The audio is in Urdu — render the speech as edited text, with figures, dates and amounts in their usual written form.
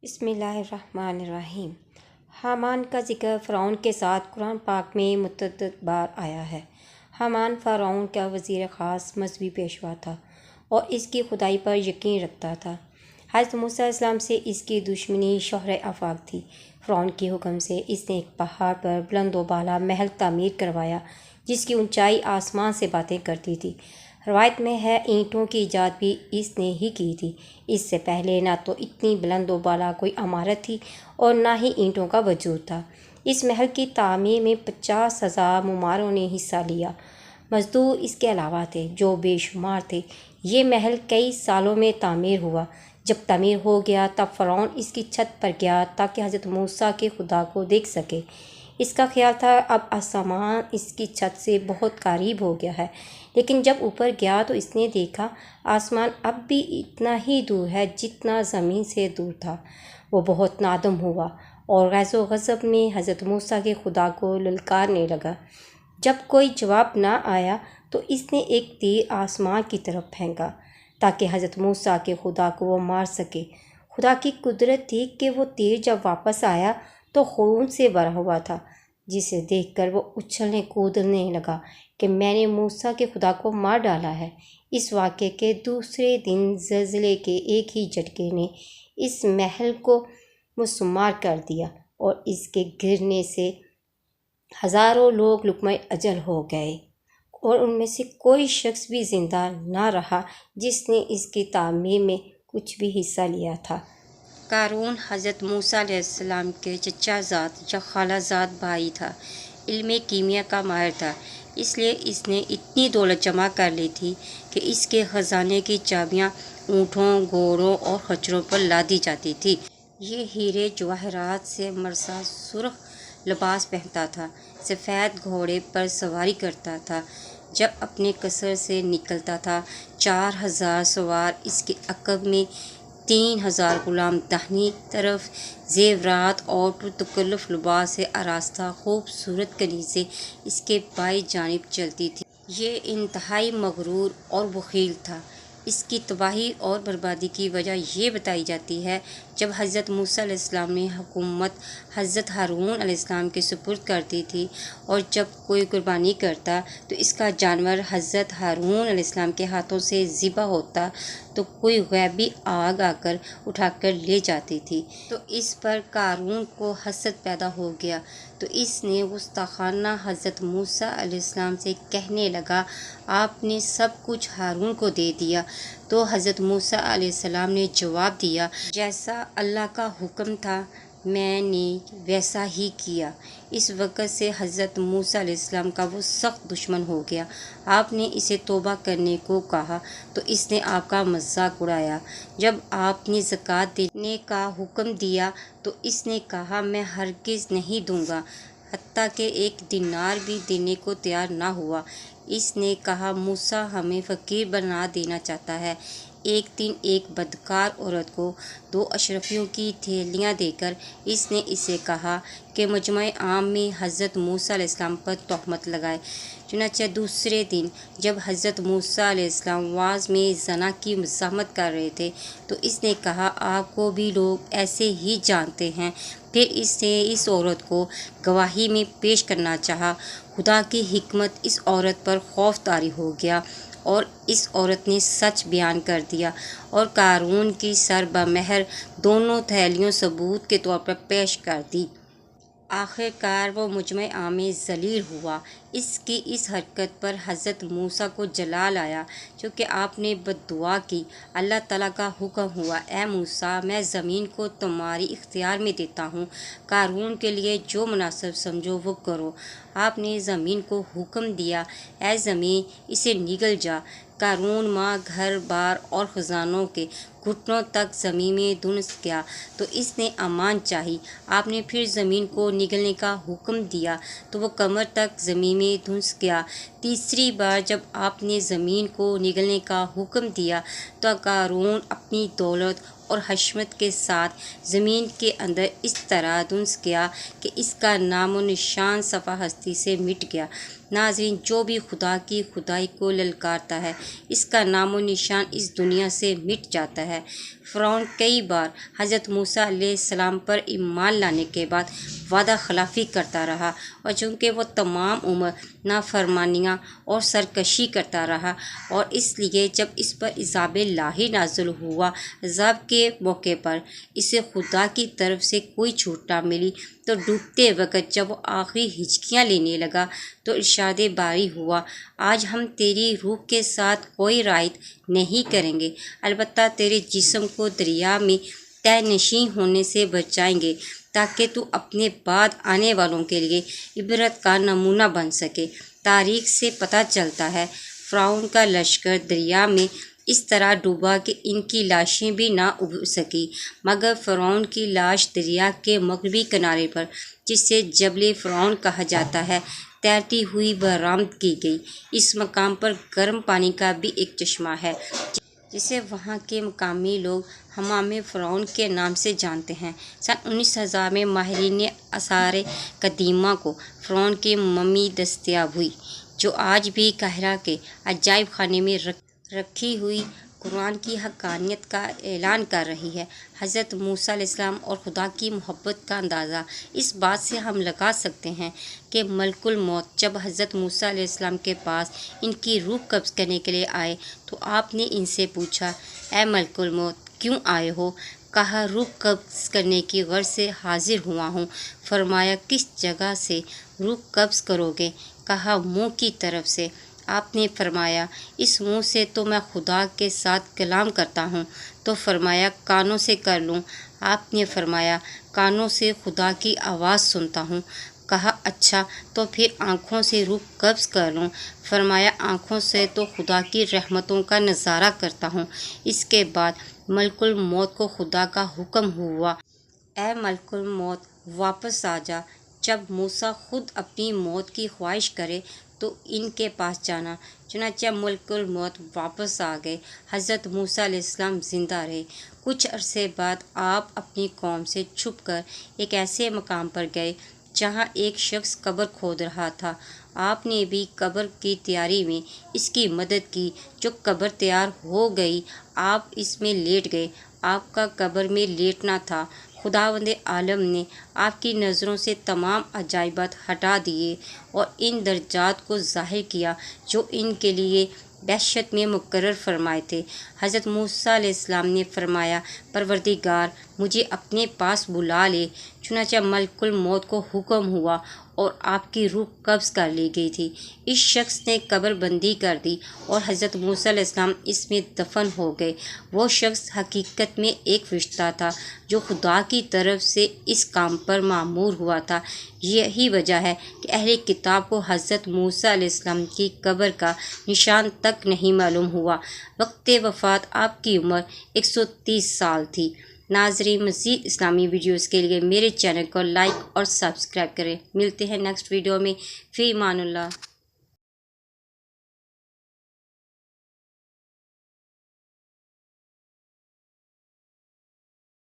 بسم اللہ الرحمن الرحیم۔ حامان کا ذکر فرعون کے ساتھ قرآن پاک میں متعدد بار آیا ہے۔ حامان فرعون کا وزیر خاص مذہبی پیشوا تھا اور اس کی خدائی پر یقین رکھتا تھا۔ حضرت موسیٰ علیہ السلام سے اس کی دشمنی شہر آفاق تھی۔ فرعون کے حکم سے اس نے ایک پہاڑ پر بلند و بالا محل تعمیر کروایا جس کی اونچائی آسمان سے باتیں کرتی تھی۔ روایت میں ہے اینٹوں کی ایجاد بھی اس نے ہی کی تھی۔ اس سے پہلے نہ تو اتنی بلند و بالا کوئی عمارت تھی اور نہ ہی اینٹوں کا وجود تھا۔ اس محل کی تعمیر میں 50,000 معماروں نے حصہ لیا۔ مزدور اس کے علاوہ تھے جو بے شمار تھے۔ یہ محل کئی سالوں میں تعمیر ہوا۔ جب تعمیر ہو گیا تب فرعون اس کی چھت پر گیا تاکہ حضرت موسیٰ کے خدا کو دیکھ سکے۔ اس کا خیال تھا اب آسمان اس کی چھت سے بہت قریب ہو گیا ہے، لیکن جب اوپر گیا تو اس نے دیکھا آسمان اب بھی اتنا ہی دور ہے جتنا زمین سے دور تھا۔ وہ بہت نادم ہوا اور غیظ و غضب میں حضرت موسیٰ کے خدا کو للکارنے لگا۔ جب کوئی جواب نہ آیا تو اس نے ایک تیر آسمان کی طرف پھینکا تاکہ حضرت موسیٰ کے خدا کو وہ مار سکے۔ خدا کی قدرت تھی کہ وہ تیر جب واپس آیا تو خون سے بھرا ہوا تھا، جسے دیکھ کر وہ اچھلنے کودنے لگا کہ میں نے موسیٰ کے خدا کو مار ڈالا ہے۔ اس واقعے کے دوسرے دن زلزلے کے ایک ہی جھٹکے نے اس محل کو مسمار کر دیا اور اس کے گرنے سے ہزاروں لوگ لقمہ اجل ہو گئے اور ان میں سے کوئی شخص بھی زندہ نہ رہا جس نے اس کی تعمیر میں کچھ بھی حصہ لیا تھا۔ قارون حضرت موسیٰ علیہ السلام کے چچا زاد یا خالہ زاد بھائی تھا۔ علم کیمیا کا ماہر تھا، اس لیے اس نے اتنی دولت جمع کر لی تھی کہ اس کے خزانے کی چابیاں اونٹوں، گھوڑوں اور خچروں پر لادی جاتی تھی۔ یہ ہیرے جواہرات سے مرصع سرخ لباس پہنتا تھا، سفید گھوڑے پر سواری کرتا تھا۔ جب اپنے قصر سے نکلتا تھا 4,000 سوار اس کے عقب میں، 3,000 غلام داہنی طرف، زیورات اور پرتکلف لباس سے آراستہ خوبصورت کنیزیں اس کے بائیں جانب چلتی تھیں۔ یہ انتہائی مغرور اور بخیل تھا۔ اس کی تباہی اور بربادی کی وجہ یہ بتائی جاتی ہے جب حضرت موسیٰ علیہ السلام نے حکومت حضرت ہارون علیہ السلام کے سپرد کر دی تھی اور جب کوئی قربانی کرتا تو اس کا جانور حضرت ہارون علیہ السلام کے ہاتھوں سے ذبح ہوتا تو کوئی غیبی آگ آ کر اٹھا کر لے جاتی تھی۔ تو اس پر قارون کو حسد پیدا ہو گیا تو اس نے گستاخانہ حضرت موسیٰ علیہ السلام سے کہنے لگا، آپ نے سب کچھ ہارون کو دے دیا۔ تو حضرت موسیٰ علیہ السلام نے جواب دیا، جیسا اللہ کا حکم تھا میں نے ویسا ہی کیا۔ اس وقت سے حضرت موسیٰ علیہ السلام کا وہ سخت دشمن ہو گیا۔ آپ نے اسے توبہ کرنے کو کہا تو اس نے آپ کا مذاق اڑایا۔ جب آپ نے زکوٰۃ دینے کا حکم دیا تو اس نے کہا میں ہرگز نہیں دوں گا، حتیٰ کہ 1 دینار بھی دینے کو تیار نہ ہوا۔ اس نے کہا موسیٰ ہمیں فقیر بنا دینا چاہتا ہے۔ ایک دن ایک بدکار عورت کو 2 اشرفیوں کی تھیلیاں دے کر اس نے اسے کہا کہ مجمع عام میں حضرت موسیٰ علیہ السلام پر تہمت لگائے۔ چنانچہ دوسرے دن جب حضرت موسیٰ علیہ السلام وعظ میں زنا کی مزاحمت کر رہے تھے تو اس نے کہا آپ کو بھی لوگ ایسے ہی جانتے ہیں۔ پھر اس نے اس عورت کو گواہی میں پیش کرنا چاہا۔ خدا کی حکمت اس عورت پر خوف طاری ہو گیا اور اس عورت نے سچ بیان کر دیا اور قارون کی سر بمہر دونوں تھیلیوں ثبوت کے طور پر پیش کر دی۔ آخر کار وہ مجمع عام میں ذلیل ہوا۔ اس کی اس حرکت پر حضرت موسیٰ کو جلال آیا چونکہ آپ نے بد دعا کی۔ اللہ تعالیٰ کا حکم ہوا، اے موسیٰ میں زمین کو تمہاری اختیار میں دیتا ہوں، قارون کے لیے جو مناسب سمجھو وہ کرو۔ آپ نے زمین کو حکم دیا، اے زمین اسے نگل جا۔ قارون ماں گھر بار اور خزانوں کے گھٹنوں تک زمین میں دھنس گیا تو اس نے امان چاہی۔ آپ نے پھر زمین کو نگلنے کا حکم دیا تو وہ کمر تک زمین میں دھنس گیا۔ تیسری بار جب آپ نے زمین کو نگلنے کا حکم دیا تو قارون اپنی دولت اور حشمت کے ساتھ زمین کے اندر اس طرح دھنس گیا کہ اس کا نام و نشان صفحہ ہستی سے مٹ گیا۔ ناظرین، جو بھی خدا کی خدائی کو للکارتا ہے اس کا نام و نشان اس دنیا سے مٹ جاتا ہے۔ فرعون کئی بار حضرت موسیٰ علیہ السلام پر ایمان لانے کے بعد وعدہ خلافی کرتا رہا، اور چونکہ وہ تمام عمر نافرمانیاں اور سرکشی کرتا رہا، اور اس لیے جب اس پر عذاب الہی نازل ہوا، عذاب کے موقع پر اسے خدا کی طرف سے کوئی چھوٹ نہ ملی، تو ڈوبتے وقت جب وہ آخری ہچکیاں لینے لگا تو ارشاد باری ہوا، آج ہم تیری روح کے ساتھ کوئی رعایت نہیں کریں گے، البتہ تیرے جسم کو دریا میں تہہ نشین ہونے سے بچائیں گے تاکہ تو اپنے بعد آنے والوں کے لیے عبرت کا نمونہ بن سکے۔ تاریخ سے پتہ چلتا ہے فرعون کا لشکر دریا میں اس طرح ڈوبا کہ ان کی لاشیں بھی نہ ابھر سکی، مگر فرعون کی لاش دریا کے مغربی کنارے پر، جسے جبل فرعون کہا جاتا ہے، تیرتی ہوئی برآمد کی گئی۔ اس مقام پر گرم پانی کا بھی ایک چشمہ ہے جسے وہاں کے مقامی لوگ حمام فرعون کے نام سے جانتے ہیں۔ سن 19,000 میں ماہرین آثار قدیمہ کو فرعون کی ممی دستیاب ہوئی، جو آج بھی قاہرہ کے عجائب خانے میں رکھی ہوئی قرآن کی حقانیت کا اعلان کر رہی ہے۔ حضرت موسیٰ علیہ السلام اور خدا کی محبت کا اندازہ اس بات سے ہم لگا سکتے ہیں کہ ملک الموت جب حضرت موسیٰ علیہ السلام کے پاس ان کی روح قبض کرنے کے لیے آئے تو آپ نے ان سے پوچھا، اے ملک الموت، کیوں آئے ہو؟ کہا، روح قبض کرنے کی غرض سے حاضر ہوا ہوں۔ فرمایا، کس جگہ سے روح قبض کرو گے؟ کہا، منہ کی طرف سے۔ آپ نے فرمایا، اس منہ سے تو میں خدا کے ساتھ کلام کرتا ہوں۔ تو فرمایا، کانوں سے کر لوں؟ آپ نے فرمایا، کانوں سے خدا کی آواز سنتا ہوں۔ کہا، اچھا، تو پھر آنکھوں سے روح قبض کر لوں؟ فرمایا، آنکھوں سے تو خدا کی رحمتوں کا نظارہ کرتا ہوں۔ اس کے بعد ملک الموت کو خدا کا حکم ہوا، اے ملک الموت، واپس آ جا۔ جب موسیٰ خود اپنی موت کی خواہش کرے تو ان کے پاس جانا۔ چنانچہ ملک الموت واپس آ گئے۔ حضرت موسیٰ علیہ السلام زندہ رہے۔ کچھ عرصے بعد آپ اپنی قوم سے چھپ کر ایک ایسے مقام پر گئے جہاں ایک شخص قبر کھود رہا تھا۔ آپ نے بھی قبر کی تیاری میں اس کی مدد کی۔ جو قبر تیار ہو گئی، آپ اس میں لیٹ گئے۔ آپ کا قبر میں لیٹنا تھا۔ خداوند عالم نے آپ کی نظروں سے تمام عجائبات ہٹا دیے اور ان درجات کو ظاہر کیا جو ان کے لیے دہشت میں مقرر فرمائے تھے۔ حضرت موسیٰ علیہ السلام نے فرمایا، پروردگار، مجھے اپنے پاس بلا لے۔ چنانچہ ملک الموت کو حکم ہوا اور آپ کی روح قبض کر لی گئی تھی۔ اس شخص نے قبر بندی کر دی اور حضرت موسیٰ علیہ السلام اس میں دفن ہو گئے۔ وہ شخص حقیقت میں ایک فرشتہ تھا جو خدا کی طرف سے اس کام پر مأمور ہوا تھا۔ یہی وجہ ہے کہ اہل کتاب کو حضرت موسیٰ علیہ السلام کی قبر کا نشان تک نہیں معلوم ہوا۔ وقت وفات آپ کی عمر 130 سال تھی۔ ناظرین، مزید اسلامی ویڈیوز کے لیے میرے چینل کو لائک اور سبسکرائب کریں۔ ملتے ہیں نیکسٹ ویڈیو میں۔ فی امان اللہ۔